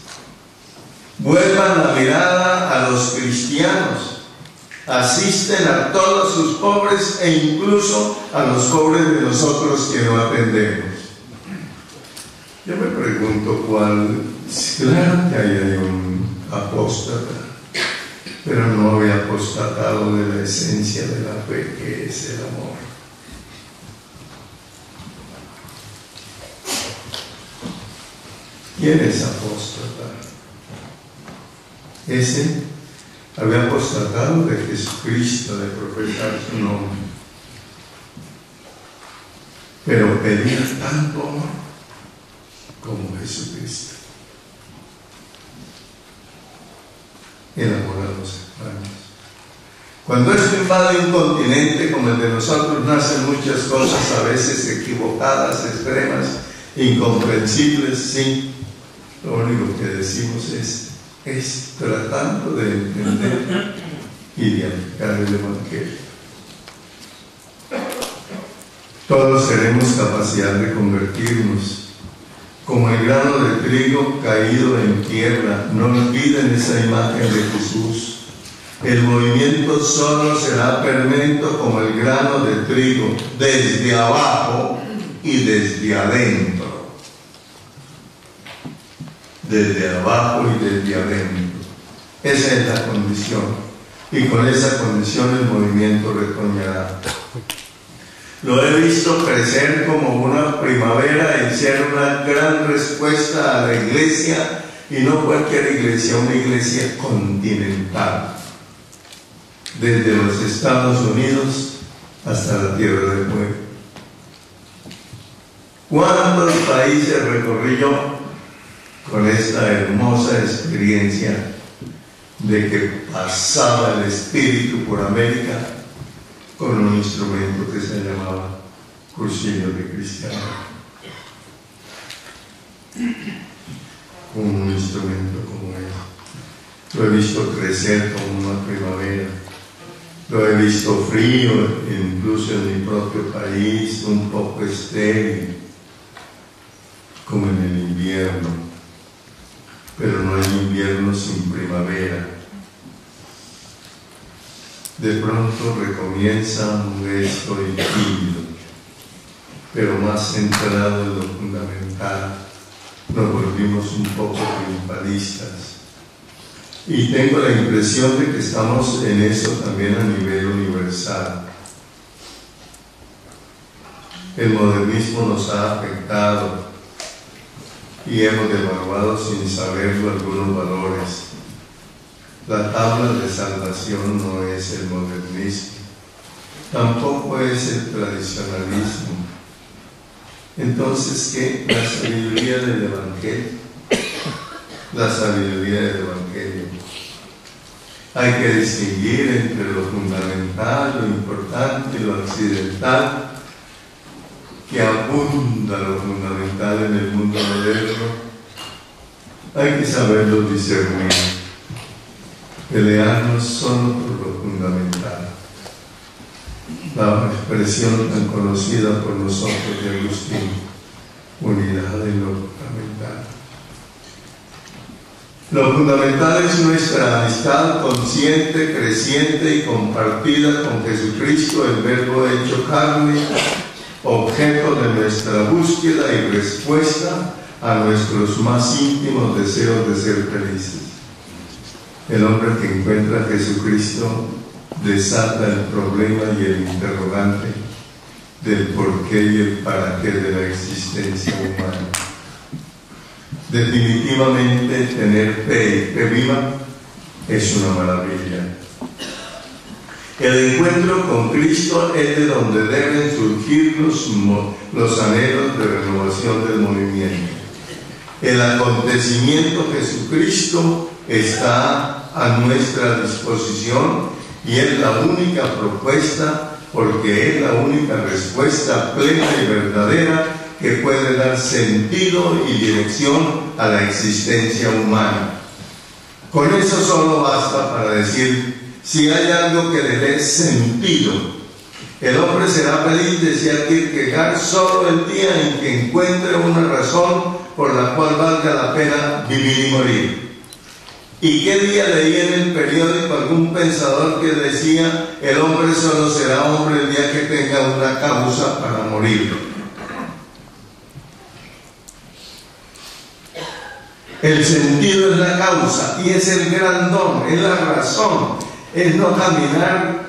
Vuelvan la mirada a los cristianos. Asisten a todos sus pobres e incluso a los pobres de nosotros que no atendemos. Yo me pregunto claro que hay un apóstata, pero no había apostatado de la esencia de la fe, que es el amor. ¿Quién es apóstata? Ese había apostatado de Jesucristo, de profesar su nombre, pero pedía tanto amor como Jesucristo. El amor a los hermanos. Cuando esto invade un continente como el de nosotros, nacen muchas cosas, a veces equivocadas, extremas, incomprensibles, sí. Lo único que decimos es tratando de entender y de aplicar el Evangelio. Todos tenemos capacidad de convertirnos, como el grano de trigo caído en tierra. No olviden esa imagen de Jesús. El movimiento solo será permanente como el grano de trigo, desde abajo y desde adentro. Desde abajo y desde adentro. Esa es la condición. Y con esa condición el movimiento retoñará. Lo he visto crecer como una primavera y ser una gran respuesta a la iglesia, y no cualquier iglesia, una iglesia continental, desde los Estados Unidos hasta la Tierra del Fuego. ¿Cuántos países recorrí yo con esta hermosa experiencia de que pasaba el Espíritu por América con un instrumento que se llamaba Cursillo de Cristiano? Con un instrumento como ese. Lo he visto crecer como una primavera. Lo he visto frío, incluso en mi propio país, un poco estéril, como en el invierno. Pero no hay invierno sin primavera. De pronto recomienza modesto y tímido, pero más centrado en lo fundamental. Nos volvimos un poco triunfalistas. Y tengo la impresión de que estamos en eso también a nivel universal. El modernismo nos ha afectado y hemos devaluado sin saberlo algunos valores. La tabla de salvación no es el modernismo, tampoco es el tradicionalismo. Entonces, ¿qué? La sabiduría del Evangelio. La sabiduría del Evangelio. Hay que distinguir entre lo fundamental, lo importante y lo accidental, que abunda lo fundamental en el mundo moderno. Hay que saberlo discernir. Pelearnos solo por lo fundamental. la expresión tan conocida por nosotros de Agustín, unidad en lo fundamental. Lo fundamental es nuestra amistad consciente, creciente y compartida con Jesucristo, el Verbo hecho carne, objeto de nuestra búsqueda y respuesta a nuestros más íntimos deseos de ser felices. El hombre que encuentra a Jesucristo desata el problema y el interrogante del porqué y el para qué de la existencia humana. Definitivamente tener fe viva es una maravilla. El encuentro con Cristo es de donde deben surgir los anhelos de renovación del movimiento. El acontecimiento Jesucristo está a nuestra disposición y es la única propuesta, porque es la única respuesta plena y verdadera que puede dar sentido y dirección a la existencia humana. Con eso solo basta para decir: si hay algo que le dé sentido, el hombre será feliz, decía Kierkegaard, solo el día en que encuentre una razón por la cual valga la pena vivir y morir. ¿Y qué día leí en el periódico algún pensador que decía: el hombre solo será hombre el día que tenga una causa para morir? El sentido es la causa y es el gran don, es la razón, es no caminar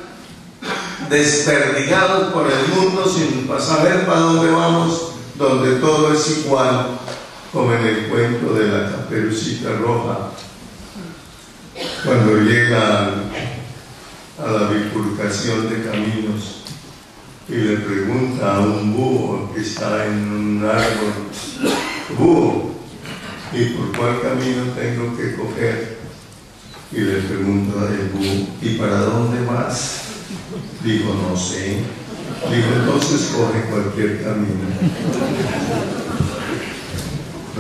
desperdigados por el mundo sin saber para dónde vamos, donde todo es igual, como en el cuento de la Caperucita Roja, cuando llega a la bifurcación de caminos y le pregunta a un búho que está en un árbol: búho, ¿y por cuál camino tengo que coger? Y le pregunta al búho: ¿y para dónde vas? Digo: no sé. Digo: entonces coge cualquier camino.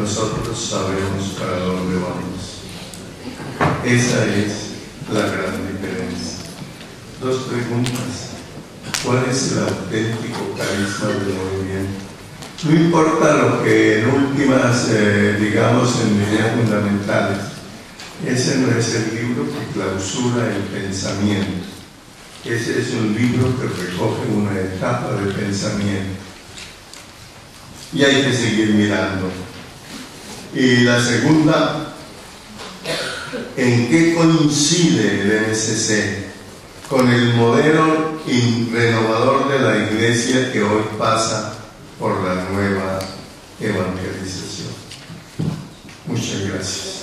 Nosotros sabemos para dónde vamos. Esa es la gran diferencia. Dos preguntas: ¿cuál es el auténtico carisma del movimiento? No importa lo que en últimas, digamos, en ideas fundamentales, ese no es el libro que clausura el pensamiento. Ese es un libro que recoge una etapa de pensamiento. Y hay que seguir mirando. Y la segunda: ¿en qué coincide el MSC con el modelo renovador de la Iglesia que hoy pasa por la nueva evangelización? Muchas gracias.